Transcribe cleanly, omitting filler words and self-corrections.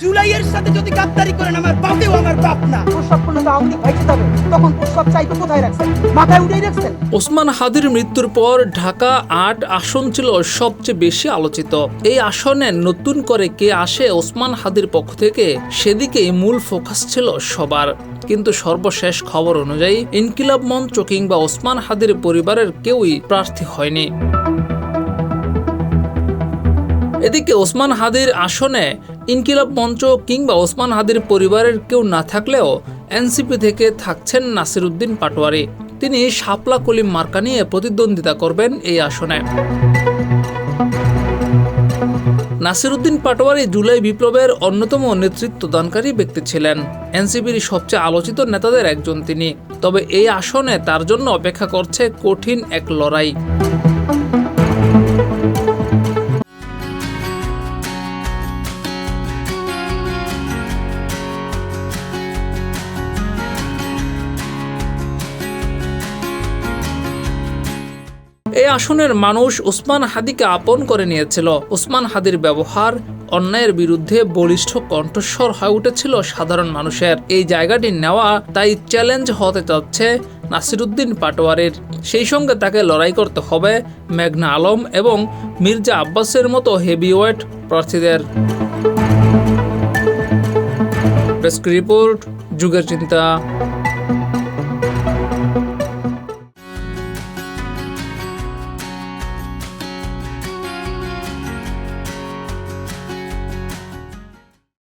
জুলাইয়ের সাথে যদি গাদ্দারি করেন আমার বাপেও আমার বাপ না। প্রস্রাব করলে তো আওয়ামী লীগ ভাইসে যাবে, তখন প্রস্রাব চাইতে কোথায় রাখছেন? মাথায় উঠেই রাখছেন। ওসমান হাদির মৃত্যুর পর ঢাকা ৮ আসন ছিল সবচেয়ে বেশি আলোচিত। এই আসনে নতুন করে কে আসে ওসমান হাদির পক্ষ থেকে, সেদিকেই মূল ফোকাস ছিল সবার। কিন্তু সর্বশেষ খবর অনুযায়ী ইনকিলাব মঞ্চ কিংবা ওসমান হাদির পরিবারের কেউই প্রার্থী হয়নি। এদিকে ওসমান হাদির আসনে ইনকিলাব মঞ্চ কিংবা ওসমান হাদির পরিবারের কেউ না থাকলেও এনসিপি থেকে থাকছেন নাসিরউদ্দিন পাটোয়ারি। তিনি শাপলা কলিম মার্কা নিয়ে প্রতিদ্বন্দ্বিতা করবেন এই আসনে। নাসিরউদ্দিন পাটোয়ারি জুলাই বিপ্লবের অন্যতম নেতৃত্বদানকারী ব্যক্তি ছিলেন। এনসিপির সবচেয়ে আলোচিত নেতাদের একজন তিনি। তবে এই আসনে তার জন্য অপেক্ষা করছে কঠিন এক লড়াই। এই আসনের মানুষ ওসমান হাদিকে আপন করে নিয়েছিল। ওসমান হাদির ব্যবহার, অন্যায়ের বিরুদ্ধে বলিষ্ঠ কণ্ঠস্বর হয়ে উঠেছিল সাধারণ মানুষের। এই জায়গাটি নেওয়া তাই চ্যালেঞ্জ হতে যাচ্ছে নাসিরউদ্দিন পাটোয়ারির। সেই সঙ্গে তাকে লড়াই করতে হবে মেঘনা আলম এবং মির্জা আব্বাসের মতো হেভিওয়েট প্রার্থীদের। ডেস্ক রিপোর্ট, যুগের চিন্তা।